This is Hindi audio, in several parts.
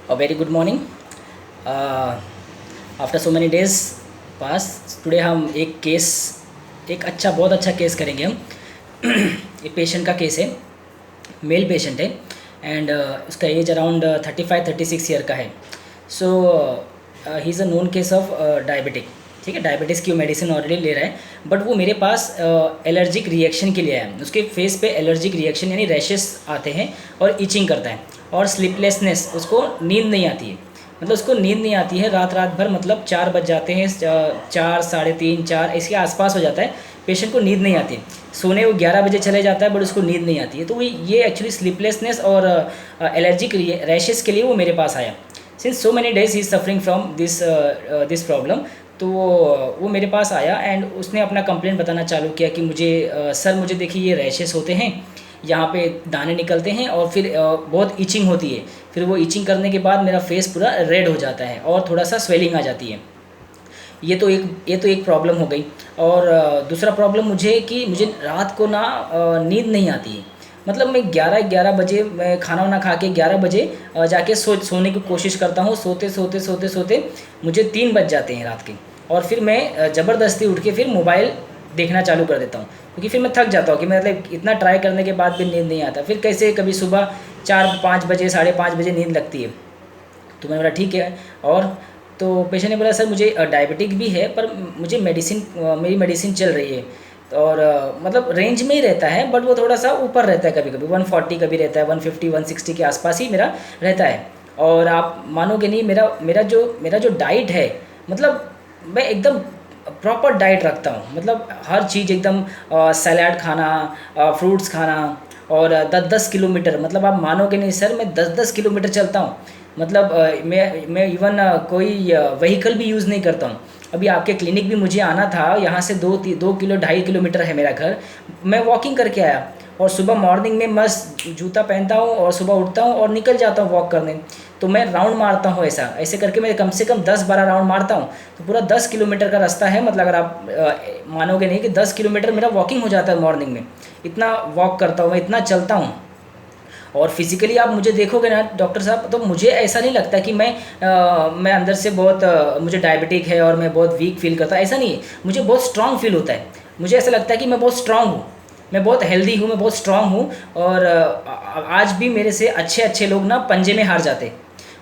A very good morning. After so many days pass, today हम एक अच्छा बहुत अच्छा केस करेंगे हम. एक पेशेंट का केस है, मेल पेशेंट है एंड उसका एज अराउंड 35-36 ईयर का है. So he is a known case of diabetic. ठीक है, डायबिटीज़ की मेडिसिन ऑलरेडी ले रहा है, बट वो मेरे पास एलर्जिक रिएक्शन के लिए आया. उसके फेस पे एलर्जिक रिएक्शन यानी रैशेस आते हैं और इचिंग करता है और स्लीपलेसनेस, उसको नींद नहीं आती है. मतलब उसको नींद नहीं आती है रात भर. मतलब 4 बज जाते हैं, 4, 3:30, 4 इसके आसपास हो जाता है. पेशेंट को नींद नहीं आती. सोने वो 11 बजे चले जाता है बट उसको नींद नहीं आती है. तो ये एक्चुअली स्लीपलेसनेस और एलर्जिक रैशेस के लिए वो मेरे पास आया. Since so many days he is suffering from this problem. तो वो मेरे पास आया एंड उसने अपना कंप्लेंट बताना चालू किया कि सर मुझे देखिए ये रैशेस होते हैं, यहाँ पे दाने निकलते हैं और फिर बहुत इचिंग होती है. फिर वो इचिंग करने के बाद मेरा फेस पूरा रेड हो जाता है और थोड़ा सा स्वेलिंग आ जाती है. ये तो एक प्रॉब्लम हो गई. और दूसरा प्रॉब्लम मुझे कि मुझे रात को ना नींद नहीं आती है. मतलब मैं 11 बजे मैं खाना वाना खा के 11 बजे जाके सोने की कोशिश करता हूँ. सोते मुझे 3 बज जाते हैं रात के. और फिर मैं ज़बरदस्ती उठ के फिर मोबाइल देखना चालू कर देता हूँ, क्योंकि फिर मैं थक जाता हूँ कि मतलब इतना ट्राई करने के बाद भी नींद नहीं आता. फिर कैसे कभी सुबह 4-5 बजे 5:30 बजे नींद लगती है. तो मैंने बोला ठीक है. और तो पेशेंट ने बोला सर मुझे डायबिटिक भी है पर मुझे मेरी मेडिसिन चल रही है. और मतलब रेंज में ही रहता है, बट वो थोड़ा सा ऊपर रहता है. कभी कभी 140 कभी रहता है, 150 160 के आसपास ही मेरा रहता है. और आप मानोगे नहीं, मेरा जो डाइट है, मतलब मैं एकदम प्रॉपर डाइट रखता हूँ. मतलब हर चीज़ एकदम सलाद खाना, फ्रूट्स खाना. और 10-10 किलोमीटर, मतलब आप मानोगे नहीं सर, मैं 10-10 किलोमीटर चलता हूँ. मतलब मैं इवन कोई व्हीकल भी यूज़ नहीं करता हूँ. अभी आपके क्लिनिक भी मुझे आना था, यहाँ से 2 किलो 2.5 किलोमीटर है मेरा घर. मैं वॉकिंग करके आया. और सुबह मॉर्निंग में मस्त जूता पहनता हूँ और सुबह उठता हूँ और निकल जाता हूँ वॉक करने. तो मैं राउंड मारता हूँ, ऐसे करके मैं कम से कम 10-12 राउंड मारता हूँ. तो पूरा 10 किलोमीटर का रास्ता है. मतलब अगर आप मानोगे नहीं कि 10 किलोमीटर मेरा वॉकिंग हो जाता है मॉर्निंग में. इतना वॉक करता हूँ मैं, इतना चलता हूँ. और फिज़िकली आप मुझे देखोगे ना डॉक्टर साहब, तो मुझे ऐसा नहीं लगता कि मैं अंदर से बहुत मुझे डायबिटिक है और मैं बहुत वीक फील करता. ऐसा नहीं है, मुझे बहुत स्ट्रांग फील होता है. मुझे ऐसा लगता है कि मैं बहुत स्ट्रांग हूँ, मैं बहुत हेल्दी हूँ, मैं बहुत स्ट्रांग हूँ. और आज भी मेरे से अच्छे लोग ना पंजे में हार जाते.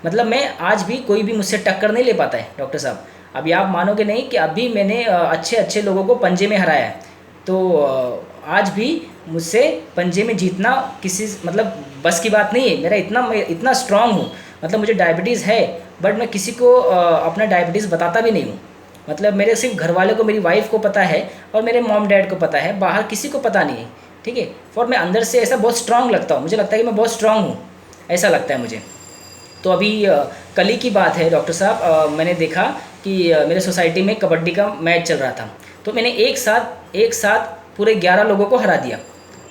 मतलब मैं आज भी कोई भी मुझसे टक्कर नहीं ले पाता है डॉक्टर साहब. अभी आप मानोगे नहीं कि अभी मैंने अच्छे लोगों को पंजे में हराया है. तो आज भी मुझसे पंजे में जीतना किसी मतलब बस की बात नहीं है. मैं इतना स्ट्रांग हूँ. मतलब मुझे डायबिटीज़ है, बट मैं किसी को अपना डायबिटीज़ बताता भी नहीं हूँ. मतलब मेरे सिर्फ घर वाले को, मेरी वाइफ को पता है और मेरे मॉम डैड को पता है, बाहर किसी को पता नहीं है. ठीक है. और मैं अंदर से ऐसा बहुत स्ट्रांग लगता हूँ. मुझे लगता है कि मैं बहुत स्ट्रांग हूँ, ऐसा लगता है मुझे. तो अभी कल ही की बात है डॉक्टर साहब, मैंने देखा कि मेरे सोसाइटी में कबड्डी का मैच चल रहा था. तो मैंने एक साथ पूरे 11 लोगों को हरा दिया.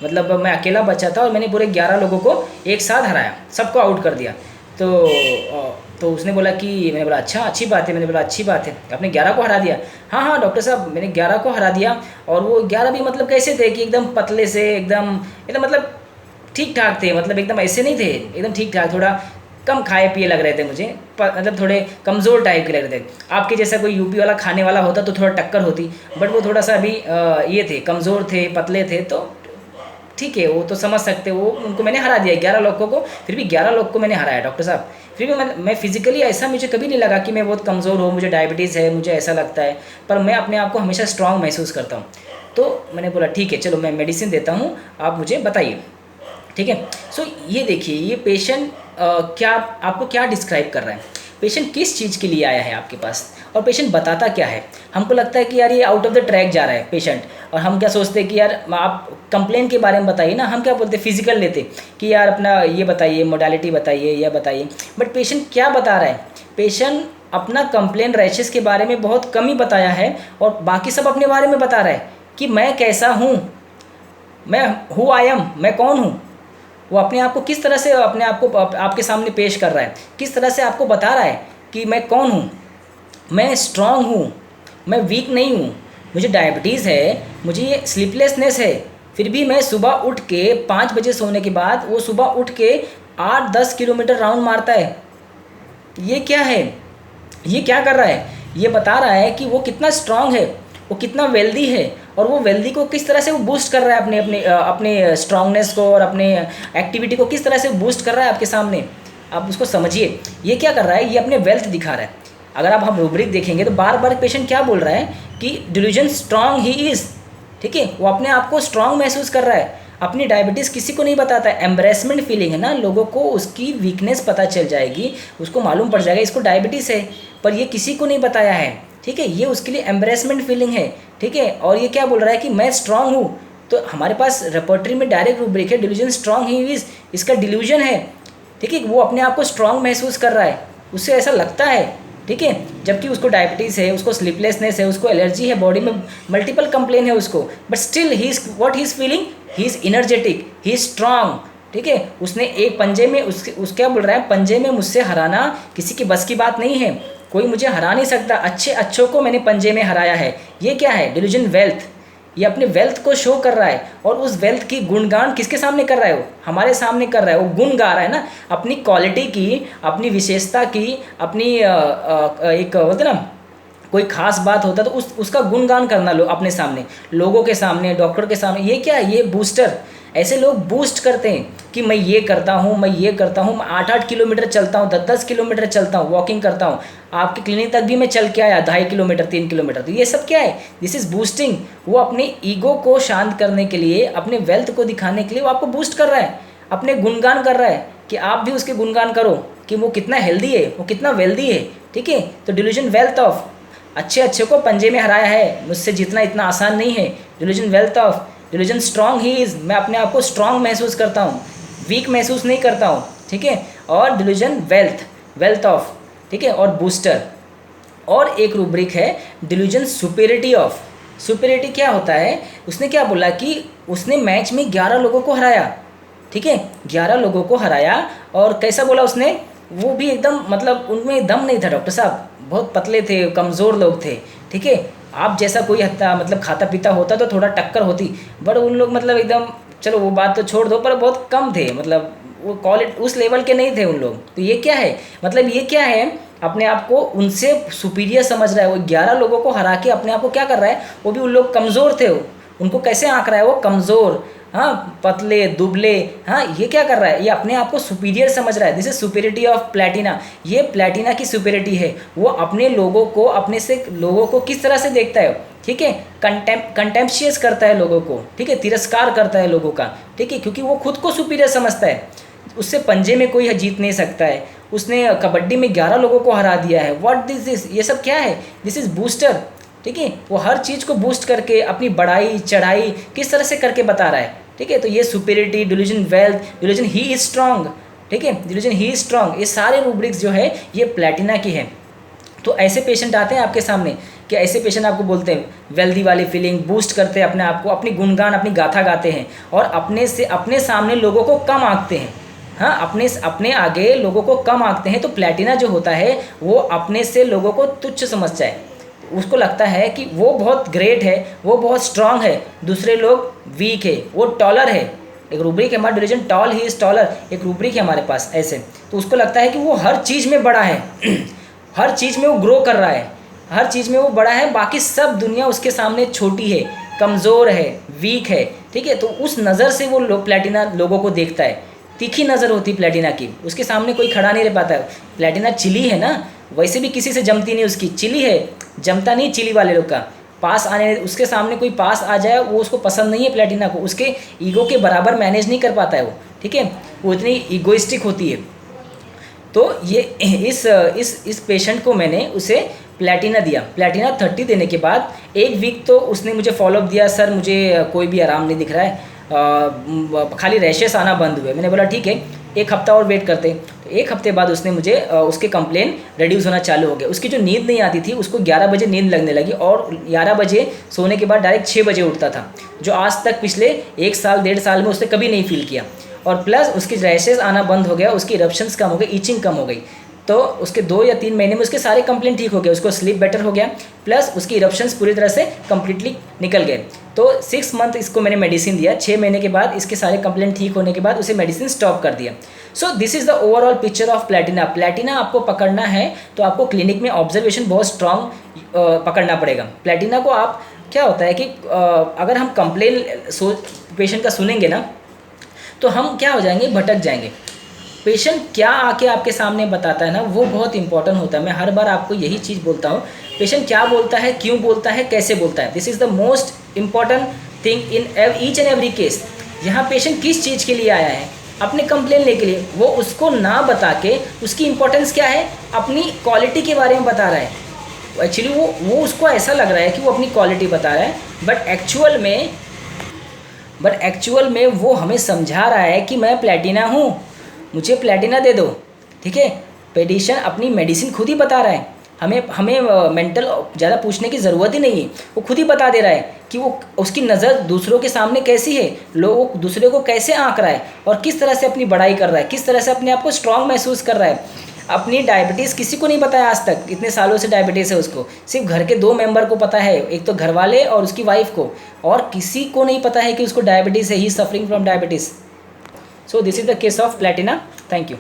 मतलब मैं अकेला बचा था और मैंने पूरे 11 लोगों को एक साथ हराया, सबको आउट कर दिया. तो उसने बोला कि, मैंने बोला अच्छा अच्छी बात है. मैंने बोला अच्छी बात है, आपने 11 को हरा दिया. हाँ डॉक्टर साहब, मैंने 11 को हरा दिया. और वो 11 भी मतलब कैसे थे कि एकदम पतले से, एकदम मतलब ठीक ठाक थे. मतलब एकदम ऐसे नहीं थे, एकदम ठीक ठाक. थोड़ा कम खाए पिए लग रहे थे मुझे, मतलब थोड़े कमज़ोर टाइप के लग रहे थे. आपके जैसा कोई यूपी वाला खाने वाला होता तो थोड़ा टक्कर होती, बट वो थोड़ा सा अभी ये थे, कमज़ोर थे, पतले थे. तो ठीक है, वो तो समझ सकते हो. उनको मैंने हरा दिया 11 लोगों को. फिर भी 11 लोग को मैंने हराया डॉक्टर साहब. फिर भी मैं फिज़िकली ऐसा मुझे कभी नहीं लगा कि मैं बहुत कमज़ोर हूँ, मुझे डायबिटीज़ है, मुझे ऐसा लगता है. पर मैं अपने आप को हमेशा स्ट्रांग महसूस करता हूँ. तो मैंने बोला ठीक है चलो मैं मेडिसिन देता हूँ, आप मुझे बताइए. ठीक है. सो ये देखिए, ये पेशेंट आपको क्या डिस्क्राइब कर रहा है. पेशेंट किस चीज़ के लिए आया है आपके पास, और पेशेंट बताता क्या है. हमको लगता है कि यार ये आउट ऑफ द ट्रैक जा रहा है पेशेंट, और हम क्या सोचते हैं कि यार आप कंप्लेन के बारे में बताइए ना. हम क्या बोलते, फिजिकल लेते कि यार अपना ये बताइए, मोडालिटी बताइए, या बताइए. बट पेशेंट क्या बता रहा है, पेशेंट अपना कंप्लेन रैशेस के बारे में बहुत कम ही बताया है, और बाकी सब अपने बारे में बता रहा है कि मैं कैसा हूँ, मैं हु आई एम, मैं कौन हूँ. वो अपने आप को किस तरह से अपने आप को आपके सामने पेश कर रहा है, किस तरह से आपको बता रहा है कि मैं कौन हूँ, मैं स्ट्रांग हूँ, मैं वीक नहीं हूँ, मुझे डायबिटीज़ है, मुझे ये स्लीपलेसनेस है. फिर भी मैं सुबह उठ के 5 बजे सोने के बाद वो सुबह उठ के 8-10 किलोमीटर राउंड मारता है. ये क्या है, ये क्या कर रहा है, ये बता रहा है कि वो कितना स्ट्रांग है, वो कितना वेल्दी है, और वो वेल्दी को किस तरह से वो बूस्ट कर रहा है, अपने अपने अपने स्ट्रांगनेस को और अपने एक्टिविटी को किस तरह से बूस्ट कर रहा है आपके सामने। आप उसको समझिए, ये क्या कर रहा है, ये अपने वेल्थ दिखा रहा है। अगर आप हम रूब्रिक देखेंगे तो बार बार पेशेंट क्या बोल रहा है कि डिल्यूजन स्ट्रांग ही इज़, ठीक है, वो अपने आप को स्ट्रांग महसूस कर रहा है। अपनी डायबिटीज़ किसी को नहीं बताता है, एम्ब्रेसमेंट फीलिंग है ना, लोगों को उसकी वीकनेस पता चल जाएगी, उसको मालूम पड़ जाएगा इसको डायबिटीज़ है, पर ये किसी को नहीं बताया है, ठीक है, ये उसके लिए एम्ब्रेसमेंट फीलिंग है, ठीक है। और ये क्या बोल रहा है कि मैं स्ट्रांग हूँ, तो हमारे पास रेपर्टरी में डायरेक्ट रूब्रिक है, डिल्यूजन स्ट्रांग ही इज, इसका डिल्यूजन है, ठीक है, वो अपने आप को स्ट्रांग महसूस कर रहा है, उससे ऐसा लगता है, ठीक है, जबकि उसको डायबिटीज़ है, उसको स्लीपलेसनेस है, उसको एलर्जी है, बॉडी में मल्टीपल कंप्लेन है उसको, but still he is what he is feeling, he is energetic, he is strong, ठीक है। उसने एक पंजे में उस क्या बोल रहा है, पंजे में मुझसे हराना किसी की बस की बात नहीं है, कोई मुझे हरा नहीं सकता, अच्छे अच्छों को मैंने पंजे में हराया है। ये क्या है, डिल्यूजन वेल्थ, ये अपने वेल्थ को शो कर रहा है, और उस वेल्थ की गुणगान किसके सामने कर रहा है, वो हमारे सामने कर रहा है, वो गुण गा रहा है ना, अपनी क्वालिटी की, अपनी विशेषता की, अपनी एक बोलते ना कोई खास बात होता है तो उसका गुणगान करना अपने सामने, लोगों के सामने, डॉक्टर के सामने। ये क्या है, ये बूस्टर, ऐसे लोग बूस्ट करते हैं कि मैं ये करता हूँ, मैं ये करता हूँ, मैं 8-8 किलोमीटर चलता हूँ, 10-10 किलोमीटर चलता हूँ, वॉकिंग करता हूँ, आपकी क्लिनिक तक भी मैं चल के आया 2.5 किलोमीटर 3 किलोमीटर। तो ये सब क्या है, दिस इज़ बूस्टिंग। वो अपने ईगो को शांत करने के लिए, अपने वेल्थ को दिखाने के लिए वो आपको बूस्ट कर रहा है, अपने गुणगान कर रहा है कि आप भी उसके गुणगान करो कि वो कितना हेल्दी है, वो कितना वेल्दी है, ठीक है। तो डिल्यूजन वेल्थ ऑफ, अच्छे अच्छे को पंजे में हराया है, मुझसे जीतना इतना आसान नहीं है। Delusion wealth of, delusion strong he is, मैं अपने आप को स्ट्रांग महसूस करता हूँ, वीक महसूस नहीं करता हूँ, ठीक है। और डिल्यूजन वेल्थ, वेल्थ ऑफ, ठीक है, और बूस्टर। और एक रूब्रिक है डिल्यूजन सुपेरिटी ऑफ। सुपेरिटी क्या होता है, उसने क्या बोला कि उसने मैच में 11 लोगों को हराया, ठीक है, 11 लोगों को हराया, और कैसा बोला उसने, वो भी एकदम मतलब उनमें दम नहीं था डॉक्टर साहब, बहुत पतले थे, कमज़ोर लोग थे, ठीक है। आप जैसा कोई मतलब खाता पीता होता तो थोड़ा टक्कर होती, बट उन लोग मतलब एकदम, चलो वो बात तो छोड़ दो, पर बहुत कम थे, मतलब वो क्वालिटी उस लेवल के नहीं थे उन लोग। तो ये क्या है, मतलब ये क्या है, अपने आप को उनसे सुपीरियर समझ रहा है, वो 11 लोगों को हरा के अपने आप को क्या कर रहा है, वो भी उन लोग कमज़ोर थे, उनको कैसे आंक रहा है, वो कमज़ोर, हाँ, पतले दुबले, हाँ, ये क्या कर रहा है, ये अपने आप को सुपीरियर समझ रहा है। This is superiority of Platina, ये प्लेटिना की सुपीरियरिटी है। वो अपने लोगों को, अपने से लोगों को किस तरह से देखता है, ठीक है, कंटेम्पशियस करता है लोगों को, ठीक है, तिरस्कार करता है लोगों का, ठीक है, क्योंकि वो खुद को सुपीरियर समझता है, उससे पंजे में कोई जीत नहीं सकता है, उसने कबड्डी में 11 लोगों को हरा दिया है। व्हाट दिस, ये सब क्या है, दिस इज़ बूस्टर, ठीक है। वो हर चीज़ को बूस्ट करके अपनी बढ़ाई चढ़ाई किस तरह से करके बता रहा है, ठीक है। तो ये superiority, delusion wealth, delusion he is strong, ठीक है, डिल्यूजन ही इज स्ट्रांग, ये सारे रूब्रिक्स जो है ये प्लेटिना की है। तो ऐसे पेशेंट आते हैं आपके सामने कि ऐसे पेशेंट आपको बोलते हैं वेल्दी वाली फीलिंग, बूस्ट करते हैं अपने आप को, अपनी गुणगान, अपनी गाथा गाते हैं, और अपने सामने लोगों को कम आंकते हैं, हाँ, अपने आगे लोगों को कम आंकते हैं। तो प्लेटिना जो होता है वो अपने से लोगों को तुच्छ समझता है, उसको लगता है कि वो बहुत ग्रेट है, वो बहुत स्ट्रांग है, दूसरे लोग वीक है, वो टॉलर है। एक रूब्रिक है हमारा delusion tall he is taller, एक रूब्रिक है हमारे पास ऐसे। तो उसको लगता है कि वो हर चीज़ में बड़ा है हर चीज़ में वो ग्रो कर रहा है, हर चीज़ में वो बड़ा है, बाकी सब दुनिया उसके सामने छोटी है, कमज़ोर है, वीक है, ठीक है। तो उस नज़र से वो प्लेटिना लोगों को देखता है, तीखी नज़र होती प्लेटिना की, उसके सामने कोई खड़ा नहीं रह पाता है। प्लेटिना चिली है ना, वैसे भी किसी से जमती नहीं, उसकी चिली है, जमता नहीं चिली वाले लोग का, पास आने, उसके सामने कोई पास आ जाए वो उसको पसंद नहीं है प्लेटिना को, उसके ईगो के बराबर मैनेज नहीं कर पाता है वो, ठीक है, वो इतनी ईगोइस्टिक होती है। तो ये इस पेशेंट को मैंने उसे प्लेटिना दिया, प्लेटिना 30 देने के बाद 1 वीक तो उसने मुझे फॉलोअप दिया, सर मुझे कोई भी आराम नहीं दिख रहा है, खाली रैशेस आना बंद हुए। मैंने बोला ठीक है 1 हफ्ता और वेट करते। तो 1 हफ्ते बाद उसने मुझे उसके कंप्लेन रिड्यूस होना चालू हो गया, उसकी जो नींद नहीं आती थी उसको 11 बजे नींद लगने लगी, और 11 बजे सोने के बाद डायरेक्ट 6 बजे उठता था, जो आज तक पिछले 1 साल 1.5 साल में उसने कभी नहीं फील किया। और प्लस उसकी रैशेस आना बंद हो गया, उसकी इरप्शंस कम हो गई, ईचिंग कम हो गई। तो उसके 2 या 3 महीने में उसके सारे कंप्लेंट ठीक हो गए, उसको स्लीप बेटर हो गया, प्लस उसकी इरप्शंस पूरी तरह से कम्प्लीटली निकल गए। तो 6 मंथ इसको मैंने मेडिसिन दिया, 6 महीने के बाद इसके सारे कंप्लेंट ठीक होने के बाद उसे मेडिसिन स्टॉप कर दिया। सो this is the overall picture of Platina. Platina आपको पकड़ना है तो आपको क्लिनिक में ऑब्जर्वेशन बहुत स्ट्रांग पकड़ना पड़ेगा। प्लैटिना को आप क्या होता है कि अगर हम कंप्लेन पेशेंट का सुनेंगे ना तो हम क्या हो जाएंगे, भटक जाएंगे। पेशेंट क्या आके आपके सामने बताता है ना, वो बहुत इंपॉर्टेंट होता है। मैं हर बार आपको यही चीज़ बोलता हूँ, पेशेंट क्या बोलता है, क्यों बोलता है, कैसे बोलता है, this is the most important thing in each and every case. यहाँ पेशेंट किस चीज़ के लिए आया है, अपने कंप्लेन लेने के लिए, वो उसको ना बता के उसकी इंपॉर्टेंस क्या है, अपनी क्वालिटी के बारे में बता रहा है। एक्चुअली वो उसको ऐसा लग रहा है कि वो अपनी क्वालिटी बता रहा है, बट एक्चुअल में वो हमें समझा रहा है कि मैं प्लैटिना हूँ, मुझे प्लैटिना दे दो। ठीक है, पेडिशन अपनी मेडिसिन खुद ही बता रहा है, हमें मेंटल ज़्यादा पूछने की ज़रूरत ही नहीं है। वो खुद ही बता दे रहा है कि वो उसकी नज़र दूसरों के सामने कैसी है, लोग दूसरे को कैसे आंक रहा है और किस तरह से अपनी बड़ाई कर रहा है, किस तरह से अपने आप को स्ट्रांग महसूस कर रहा है। अपनी डायबिटीज़ किसी को नहीं पता है आज तक, इतने सालों से डायबिटीज़ है उसको, सिर्फ घर के 2 मेंबर को पता है, एक तो घर वाले और उसकी वाइफ को, और किसी को नहीं पता है कि उसको डायबिटीज़ है, he suffering from diabetes. So this is the case of platina. Thank you.